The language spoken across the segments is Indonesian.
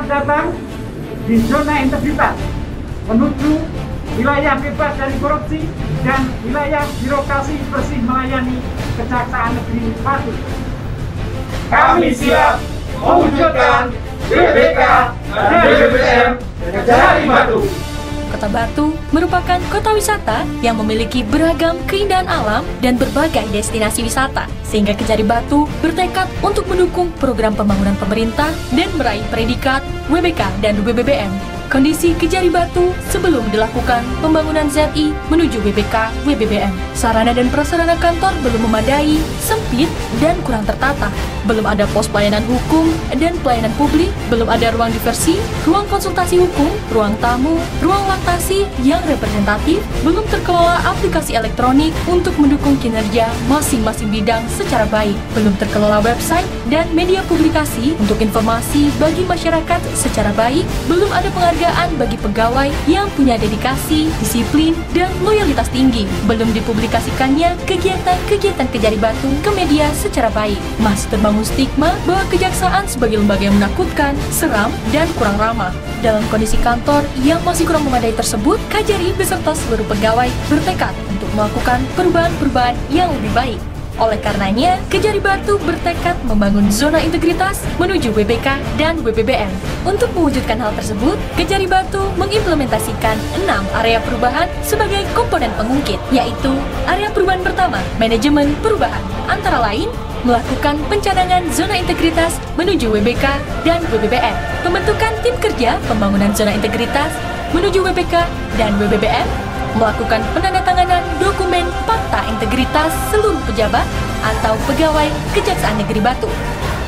Selamat datang di zona integritas menuju wilayah bebas dari korupsi dan wilayah birokrasi bersih melayani Kejaksaan Negeri Batu. Kami siap mewujudkan WBK dan WBBM Kejari Batu. Kota Batu merupakan kota wisata yang memiliki beragam keindahan alam dan berbagai destinasi wisata, sehingga Kejari Batu bertekad untuk mendukung program pembangunan pemerintah dan meraih predikat WBK dan WBBM. Kondisi Kejari Batu sebelum dilakukan pembangunan ZI menuju WBK WBBM. Sarana dan prasarana kantor belum memadai, sempit, dan kurang tertata. Belum ada pos pelayanan hukum dan pelayanan publik, belum ada ruang diversi, ruang konsultasi hukum, ruang tamu, ruang laktasi yang representatif, belum terkelola aplikasi elektronik untuk mendukung kinerja masing-masing bidang secara baik, belum terkelola website dan media publikasi untuk informasi bagi masyarakat secara baik, belum ada penghargaan bagi pegawai yang punya dedikasi, disiplin, dan loyalitas tinggi, belum dipublikasikannya kegiatan-kegiatan Kejari Batu ke media secara baik, masih terbangun stigma bahwa kejaksaan sebagai lembaga yang menakutkan, seram, dan kurang ramah. Dalam kondisi kantor yang masih kurang memadai tersebut, Kejari beserta seluruh pegawai bertekad untuk melakukan perubahan-perubahan yang lebih baik. Oleh karenanya, Kejari Batu bertekad membangun zona integritas menuju WBK dan WBBM. Untuk mewujudkan hal tersebut, Kejari Batu mengimplementasikan 6 area perubahan sebagai komponen pengungkit, yaitu area perubahan pertama, manajemen perubahan, antara lain melakukan pencadangan zona integritas menuju WBK dan WBBM, pembentukan tim kerja pembangunan zona integritas menuju WBK dan WBBM, melakukan penandatanganan dokumen fakta integritas seluruh pejabat atau pegawai Kejaksaan Negeri Batu,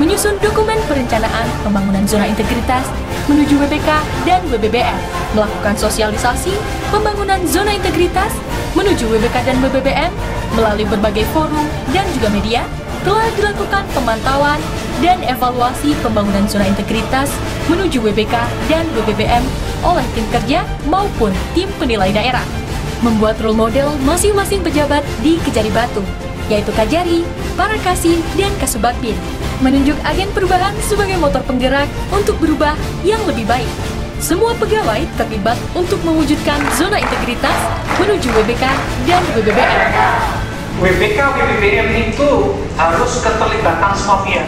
menyusun dokumen perencanaan pembangunan zona integritas menuju WBK dan WBBM, melakukan sosialisasi pembangunan zona integritas menuju WBK dan WBBM melalui berbagai forum dan juga media. Telah dilakukan pemantauan dan evaluasi pembangunan zona integritas menuju WBK dan WBBM oleh tim kerja maupun tim penilai daerah. Membuat role model masing-masing pejabat di Kejari Batu, yaitu Kajari, Parakasi, dan Kasubagpin. Menunjuk agen perubahan sebagai motor penggerak untuk berubah yang lebih baik. Semua pegawai terlibat untuk mewujudkan zona integritas menuju WBK dan WBBM. WBK WBBM itu harus keterlibatan semua pihak.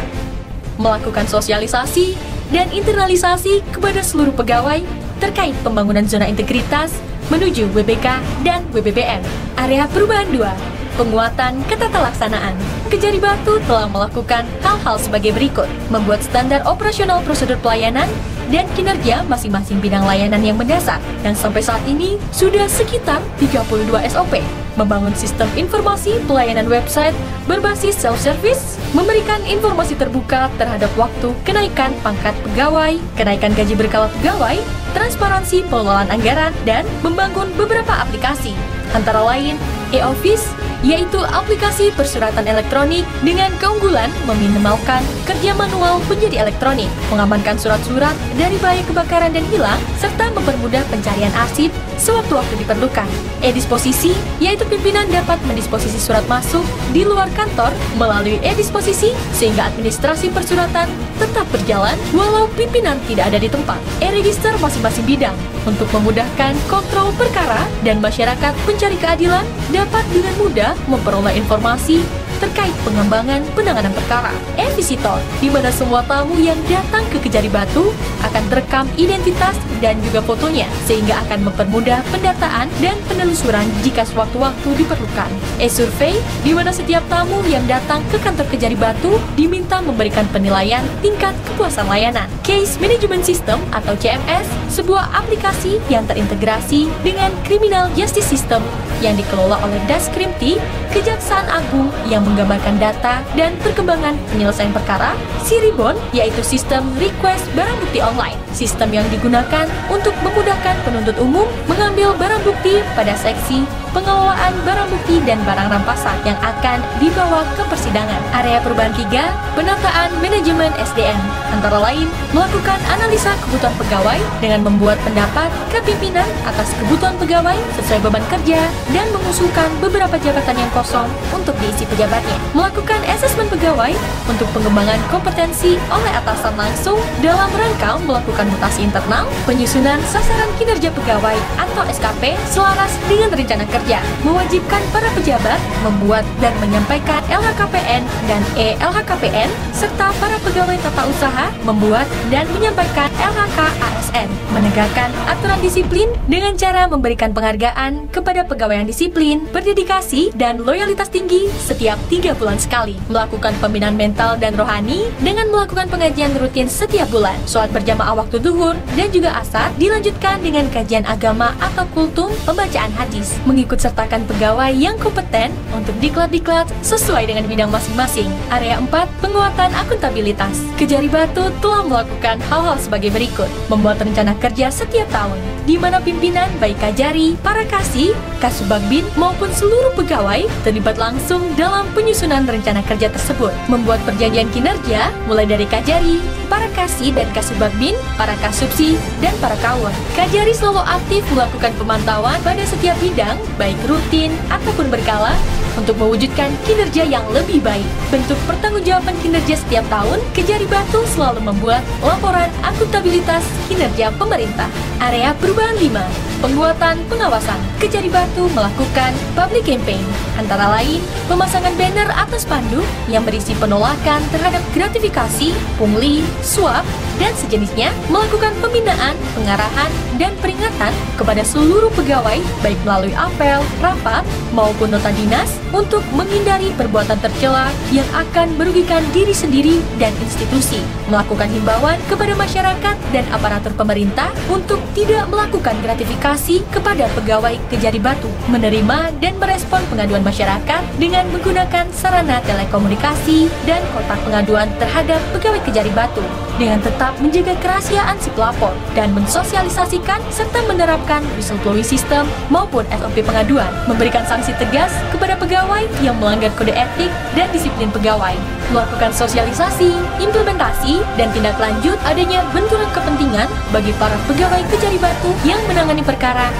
Melakukan sosialisasi dan internalisasi kepada seluruh pegawai terkait pembangunan zona integritas menuju WBK dan WBBM. Area perubahan 2, penguatan ketatalaksanaan. Kejari Batu telah melakukan hal-hal sebagai berikut: membuat standar operasional prosedur pelayanan dan kinerja masing-masing bidang layanan yang mendasar, yang sampai saat ini sudah sekitar 32 SOP, membangun sistem informasi pelayanan website berbasis self-service, memberikan informasi terbuka terhadap waktu kenaikan pangkat pegawai, kenaikan gaji berkala pegawai, transparansi pengelolaan anggaran, dan membangun beberapa aplikasi, antara lain e-office, yaitu aplikasi persuratan elektronik dengan keunggulan meminimalkan kerja manual menjadi elektronik, mengamankan surat-surat dari bahaya kebakaran dan hilang, serta mempermudah pencarian arsip sewaktu-waktu diperlukan. E-disposisi, yaitu pimpinan dapat mendisposisi surat masuk di luar kantor melalui e-disposisi, sehingga administrasi persuratan tetap berjalan walau pimpinan tidak ada di tempat. E-register masing-masing bidang untuk memudahkan kontrol perkara dan masyarakat pencari keadilan dapat dengan mudah memperoleh informasi terkait pengembangan penanganan perkara. E-visitor, di mana semua tamu yang datang ke Kejari Batu akan terekam identitas dan juga fotonya, sehingga akan mempermudah pendataan dan penelusuran jika sewaktu-waktu diperlukan. E-survey, di mana setiap tamu yang datang ke kantor Kejari Batu diminta memberikan penilaian tingkat kepuasan layanan. Case Management System atau CMS, sebuah aplikasi yang terintegrasi dengan Criminal Justice System yang dikelola oleh Daskrimti, Kejaksaan Agung, yang menggambarkan data dan perkembangan penyelesaian perkara. Siribon, yaitu sistem request barang bukti online, sistem yang digunakan untuk memudahkan penuntut umum mengambil barang bukti pada seksi pengelolaan barang bukti dan barang rampasan yang akan dibawa ke persidangan. Area perubahan 3, penataan manajemen SDM, antara lain melakukan analisa kebutuhan pegawai dengan membuat pendapat kepimpinan atas kebutuhan pegawai sesuai beban kerja dan mengusulkan beberapa jabatan yang kosong untuk diisi pejabat sekitarnya. Melakukan asesmen pegawai untuk pengembangan kompetensi oleh atasan langsung dalam rangka melakukan mutasi internal, penyusunan sasaran kinerja pegawai atau SKP selaras dengan rencana kerja, mewajibkan para pejabat membuat dan menyampaikan LHKPN dan E-LHKPN, serta para pegawai tata usaha membuat dan menyampaikan LHK-ASN, menegakkan aturan disiplin dengan cara memberikan penghargaan kepada pegawai yang disiplin, berdedikasi, dan loyalitas tinggi setiap 3 bulan sekali, melakukan pembinaan mental dan rohani dengan melakukan pengajian rutin setiap bulan, sholat berjamaah waktu duhur dan juga asar, dilanjutkan dengan kajian agama atau kultum pembacaan hadis, mengikut sertakan pegawai yang kompeten untuk diklat-diklat sesuai dengan bidang masing-masing. Area 4, penguatan akuntabilitas. Kejari Batu telah melakukan hal-hal sebagai berikut: membuat rencana kerja setiap tahun, di mana pimpinan baik Kajari, para Kasih, Kasubagbin maupun seluruh pegawai terlibat langsung dalam penyusunan rencana kerja tersebut, membuat perjanjian kinerja mulai dari Kajari, para Kasih dan Kasubagbin, para Kasubsi, dan para Kawon. Kajari selalu aktif melakukan pemantauan pada setiap bidang, baik rutin ataupun berkala, untuk mewujudkan kinerja yang lebih baik. Bentuk pertanggungjawaban kinerja setiap tahun, Kejari Batu selalu membuat laporan akuntabilitas kinerja pemerintah. Area perubahan 5, pembuatan pengawasan. Kejari Batu melakukan public campaign, antara lain pemasangan banner atau spanduk yang berisi penolakan terhadap gratifikasi, pungli, suap, dan sejenisnya, melakukan pembinaan, pengarahan, dan peringatan kepada seluruh pegawai baik melalui apel, rapat, maupun nota dinas untuk menghindari perbuatan tercela yang akan merugikan diri sendiri dan institusi, melakukan himbauan kepada masyarakat dan aparatur pemerintah untuk tidak melakukan gratifikasi kepada pegawai Kejari Batu, menerima dan merespon pengaduan masyarakat dengan menggunakan sarana telekomunikasi dan kotak pengaduan terhadap pegawai Kejari Batu, dengan tetap menjaga kerahasiaan si pelapor dan mensosialisasikan serta menerapkan whistleblowing system maupun SOP pengaduan, memberikan sanksi tegas kepada pegawai yang melanggar kode etik dan disiplin pegawai, melakukan sosialisasi, implementasi, dan tindak lanjut adanya benturan kepentingan bagi para pegawai Kejari Batu yang menangani perkara.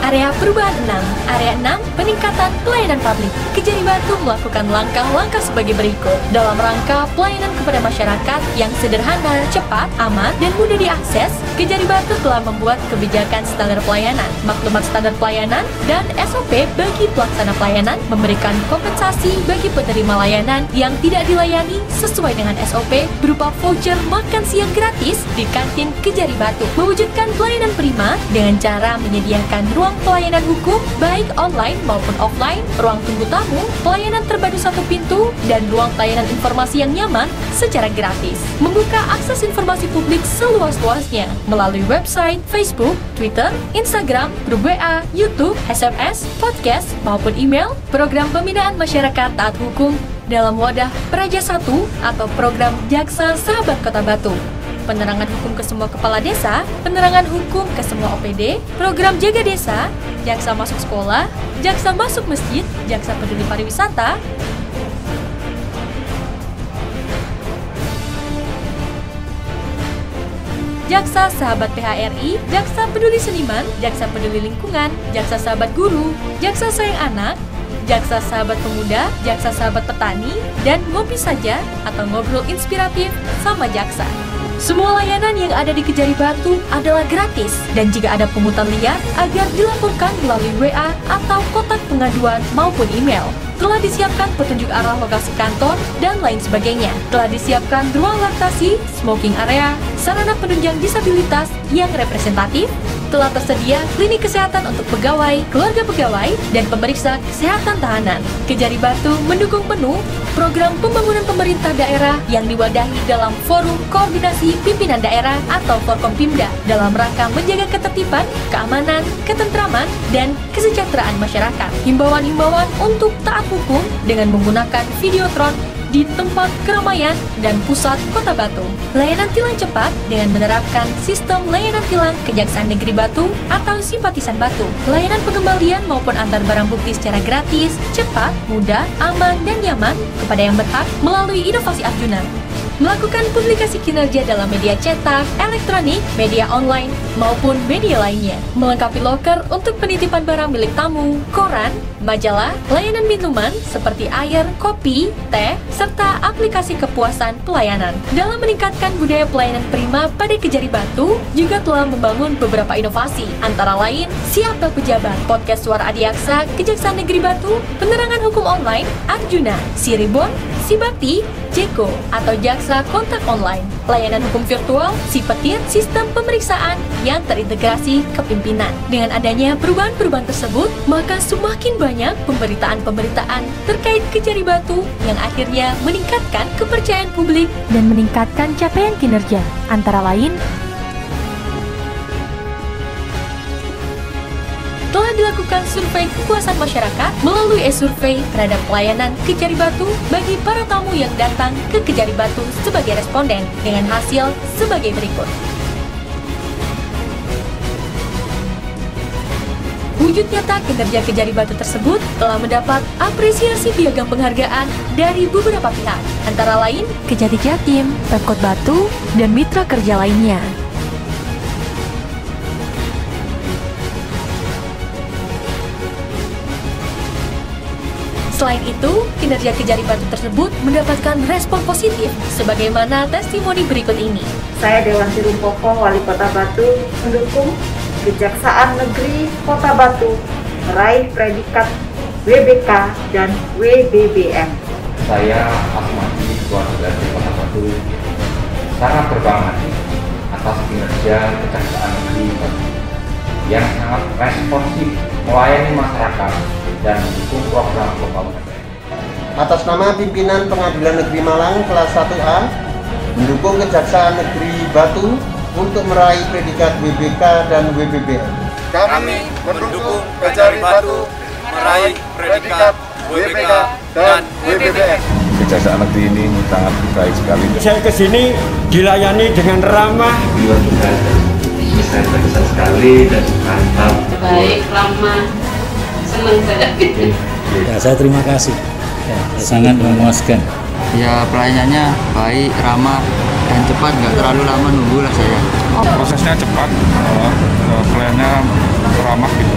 Area perubahan 6. Area 6, peningkatan pelayanan publik. Kejari Batu melakukan langkah-langkah sebagai berikut. Dalam rangka pelayanan kepada masyarakat yang sederhana, cepat, aman, dan mudah diakses, Kejari Batu telah membuat kebijakan standar pelayanan, maklumat standar pelayanan, dan SOP bagi pelaksana pelayanan, memberikan kompensasi bagi penerima layanan yang tidak dilayani sesuai dengan SOP berupa voucher makan siang gratis di kantin Kejari Batu, mewujudkan pelayanan prima dengan cara menyediakan ruang pelayanan hukum baik online maupun offline, ruang tunggu tamu, pelayanan terpadu satu pintu, dan ruang pelayanan informasi yang nyaman secara gratis. Membuka akses informasi publik seluas-luasnya melalui website, Facebook, Twitter, Instagram, grup WA, YouTube, SMS, podcast, maupun email, program pembinaan masyarakat taat hukum dalam wadah Praja 1 atau program Jaksa Sahabat Kota Batu, penerangan hukum ke semua kepala desa, penerangan hukum ke semua OPD, program jaga desa, jaksa masuk sekolah, jaksa masuk masjid, jaksa peduli pariwisata, jaksa sahabat PHRI, jaksa peduli seniman, jaksa peduli lingkungan, jaksa sahabat guru, jaksa sayang anak, jaksa sahabat pemuda, jaksa sahabat petani, dan ngopi saja atau ngobrol inspiratif sama jaksa. Semua layanan yang ada di Kejari Batu adalah gratis, dan jika ada pungutan liar agar dilaporkan melalui WA atau kotak pengaduan maupun email. Telah disiapkan petunjuk arah lokasi kantor dan lain sebagainya. Telah disiapkan ruang laktasi, smoking area, sarana penunjang disabilitas yang representatif. Telah tersedia klinik kesehatan untuk pegawai, keluarga pegawai, dan pemeriksa kesehatan tahanan. Kejari Batu mendukung penuh program pembangunan pemerintah daerah yang diwadahi dalam Forum Koordinasi Pimpinan Daerah atau Forkompimda dalam rangka menjaga ketertiban, keamanan, ketentraman, dan kesejahteraan masyarakat. Himbauan-himbauan untuk taat hukum dengan menggunakan videotron di tempat keramaian dan pusat Kota Batu. Layanan tilang cepat dengan menerapkan sistem layanan tilang Kejaksaan Negeri Batu atau Simpatisan Batu. Layanan pengembalian maupun antar barang bukti secara gratis, cepat, mudah, aman, dan nyaman kepada yang berhak melalui inovasi Arjuna. Melakukan publikasi kinerja dalam media cetak, elektronik, media online, maupun media lainnya. Melengkapi loker untuk penitipan barang milik tamu, koran, majalah, layanan minuman seperti air, kopi, teh, serta aplikasi kepuasan pelayanan. Dalam meningkatkan budaya pelayanan prima pada Kejari Batu, juga telah membangun beberapa inovasi, antara lain Siapa Pejabat, podcast Suara Adiaksa, Kejaksaan Negeri Batu, penerangan hukum online, Arjuna, Siribon, Sibakti, Jeko, atau Jaksa Kontak Online, layanan hukum virtual, Sipetir, sistem pemeriksaan yang terintegrasi kepimpinan. Dengan adanya perubahan-perubahan tersebut, maka semakin banyak pemberitaan-pemberitaan terkait Kejari Batu yang akhirnya meningkatkan kepercayaan publik dan meningkatkan capaian kinerja, antara lain telah dilakukan survei kepuasan masyarakat melalui e-survei terhadap pelayanan Kejari Batu bagi para tamu yang datang ke Kejari Batu sebagai responden dengan hasil sebagai berikut. Wujud nyata kinerja Kejari Batu tersebut telah mendapat apresiasi piagam penghargaan dari beberapa pihak, antara lain Kejati Jatim, Pemkot Batu, dan mitra kerja lainnya. Selain itu, kinerja Kejari Batu tersebut mendapatkan respon positif sebagaimana testimoni berikut ini. Saya Dewan Sirumpoko, Wali Kota Batu, mendukung Kejaksaan Negeri Kota Batu meraih predikat WBK dan WBBM. Saya Asmadi, Ketua DPRD Kota Batu, sangat berbangga atas kinerja Kejaksaan Negeri Batu yang sangat responsif melayani masyarakat dan mendukung program pembangunan. Atas nama pimpinan Pengadilan Negeri Malang kelas 1A, mendukung Kejaksaan Negeri Batu untuk meraih predikat WBK dan WBBM. Kami mendukung Kejari Batu meraih predikat WBK dan WBBM. Kejaksaan Negeri ini sangat baik sekali. Saya kesini dilayani dengan ramah. Beliau juga bisa sekali dan mantap. Baik, ramah. Senang saya. Ya, saya terima kasih. Ya, sangat memuaskan. Ya, pelayanannya baik, ramah, dan cepat, nggak terlalu lama nunggu lah saya. Prosesnya cepat, pelayanannya ramah gitu.